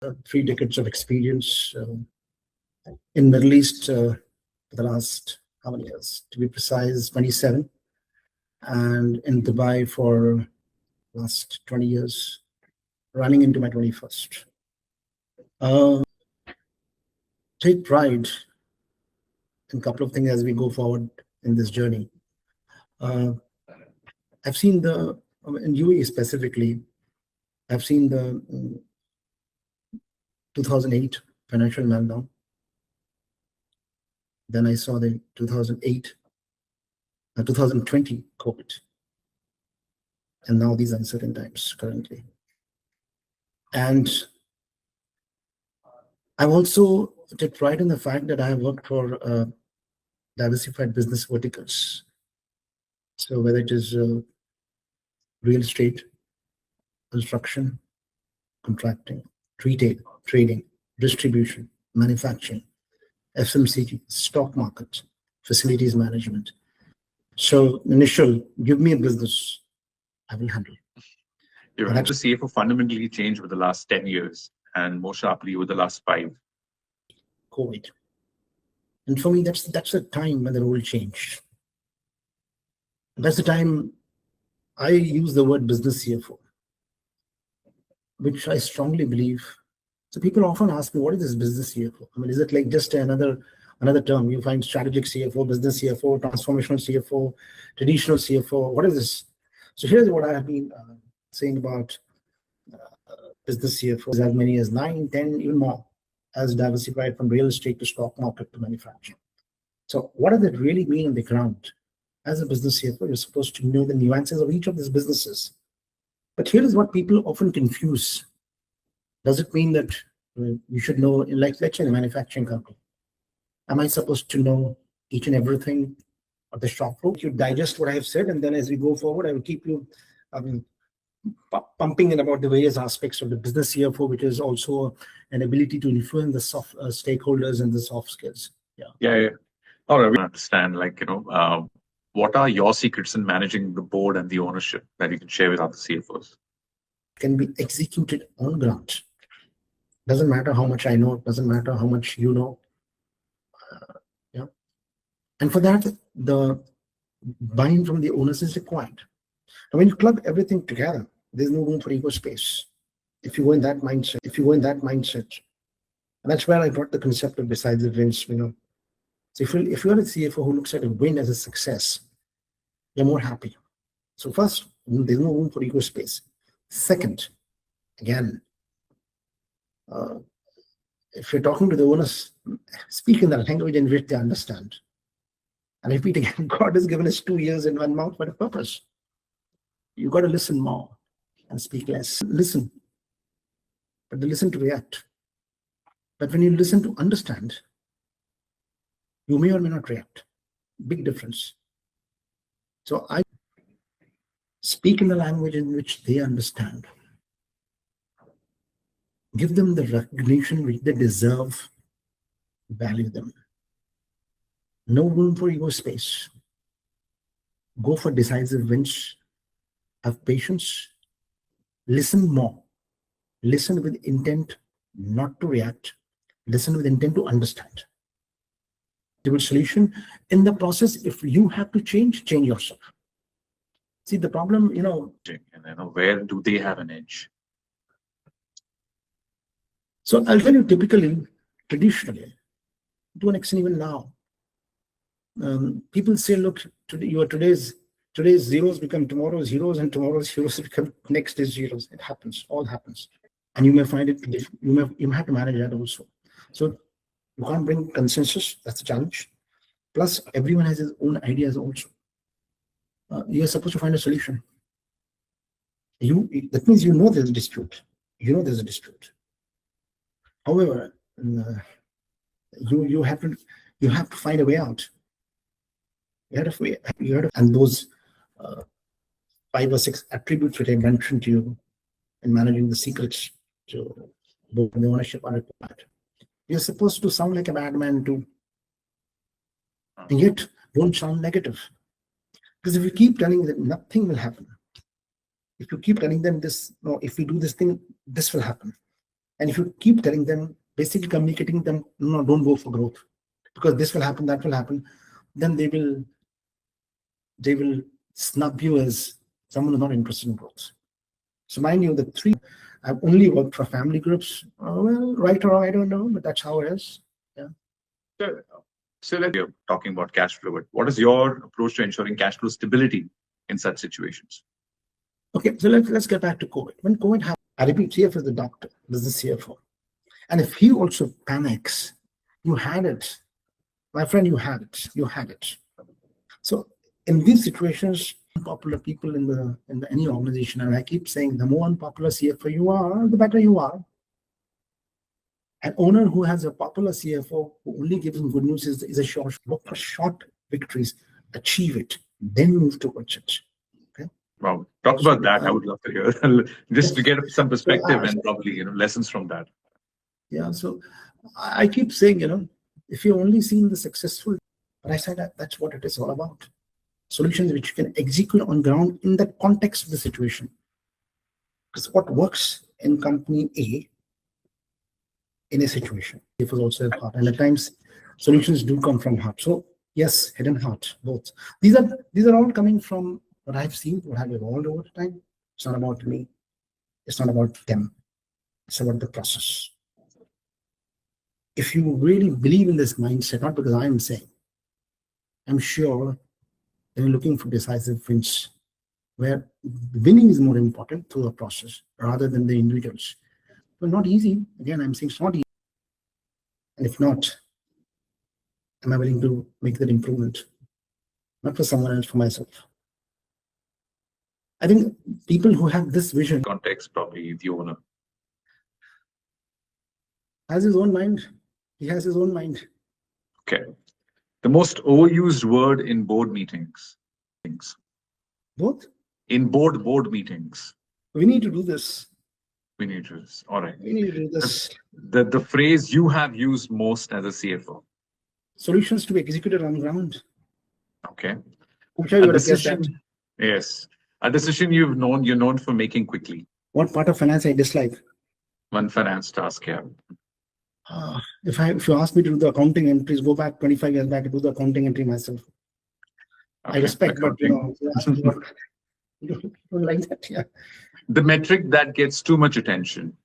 3 decades of experience in Middle East for the last, how many years? To be precise, 27. And in Dubai for last 20 years, running into my 21st. Take pride in a couple of things as we go forward in this journey. I've seen in UAE specifically, I've seen the 2008 financial meltdown. Then I saw the 2020 COVID. And now these uncertain times currently. And I also take pride in the fact that I have worked for diversified business verticals. So whether it is real estate, construction, contracting, retail, trading, distribution, manufacturing, FMCG, stock market, facilities management. So initial, give me a business, I will handle. Your role as CFO fundamentally changed over the last 10 years and more sharply over the last 5. COVID. And for me, that's the time when the role changed. That's the time I use the word business CFO, which I strongly believe. So people often ask me, what is this business CFO? I mean, is it like just another term? You find strategic CFO, business CFO, transformational CFO, traditional CFO. What is this? So here's what I have been saying about business CFOs, as many as 9, 10, even more, as diversified from real estate to stock market to manufacturing. So what does it really mean on the ground? As a business CFO, you're supposed to know the nuances of each of these businesses. But here is what people often confuse. Does it mean that you should know, like let's say in a manufacturing company, am I supposed to know each and everything of the shop floor? You digest what I have said, and then as we go forward, I will keep you pumping in about the various aspects of the business CFO, which is also an ability to influence the soft stakeholders and the soft skills. Yeah. All right, we understand, what are your secrets in managing the board and the ownership that you can share with other CFOs? Can be executed on ground. Doesn't matter how much I know, doesn't matter how much you know. And for that, the buy-in from the owners is required. And when you club everything together, there's no room for ego space. If you go in that mindset, and that's where I brought the concept of decisive wins. So if you're a CFO who looks at a win as a success, you're more happy. So first, there's no room for ego space. Second, again, if you're talking to the owners, speak in the language in which they understand. And repeat again, God has given us 2 ears and 1 mouth for a purpose. You got to listen more and speak less. Listen, but listen to react. But when you listen to understand, you may or may not react. Big difference. So I speak in the language in which they understand. Give them the recognition which they deserve. Value them. No room for ego space. Go for decisive wins. Have patience. Listen more. Listen with intent not to react. Listen with intent to understand. Give a solution. In the process, if you have to change yourself. See, the problem, And where do they have an edge? So I'll tell you, typically, traditionally, to an extent even now, people say, look, today's zeros become tomorrow's heroes, and tomorrow's heroes become next day's zeros. It happens, all happens. And you may find it, you may have to manage that also. So you can't bring consensus, that's a challenge. Plus, everyone has his own ideas also. You're supposed to find a solution. That means there's a dispute. There's a dispute. However, you have to find a way out. And those 5 or 6 attributes that I mentioned to you in managing the secrets to both the ownership are required. You're supposed to sound like a bad man too, and yet don't sound negative. Because if you keep telling them nothing will happen, if you keep telling them this, no, if we do this thing, this will happen, And if you keep telling them, basically communicating them, no, don't go for growth because this will happen, that will happen, then they will snub you as someone who's not interested in growth. So mind you, the three, I've only worked for family groups. Well, right or wrong, I don't know, but that's how it is. Yeah. So let's be talking about cash flow. But what is your approach to ensuring cash flow stability in such situations? Okay, so let's get back to COVID. When COVID happened, I repeat, CFO is the doctor, business CFO. And if he also panics, you had it. My friend, you had it. So in these situations, unpopular people in any organization, and I keep saying the more unpopular CFO you are, the better you are. An owner who has a popular CFO who only gives him good news is a short. Look for short victories, achieve it, then move towards it. Okay. Wow, talk about that. I would love to hear just to get some perspective and probably lessons from that. Yeah. So I keep saying, if you're only seeing the successful, but I said that's what it is all about. Solutions which you can execute on ground in the context of the situation. Because what works in company A in a situation, it was also heart, and at times solutions do come from heart. So yes, head and heart, both. These are all coming from what I've seen, what I've evolved over time. It's not about me. It's not about them. It's about the process. If you really believe in this mindset, not because I'm saying, I'm sure they're looking for decisive wins, where winning is more important through the process rather than the individuals. But not easy. Again, I'm saying it's not easy. And if not, am I willing to make that improvement? Not for someone else, for myself. I think people who have this vision, Context, probably the owner has his own mind. He has his own mind. Okay. The most overused word in board meetings. Both? In board meetings. We need to do this. We need to. All right. We need to do this. The phrase you have used most as a CFO. Solutions to be executed on ground. Okay. I'm sure you would have guessed that. Yes. A decision you're known for making quickly. What part of finance I dislike? One finance task, yeah. If you ask me to do the accounting entries, go back 25 years back to do the accounting entry myself. Okay. I respect, but you don't like that, yeah. The metric that gets too much attention.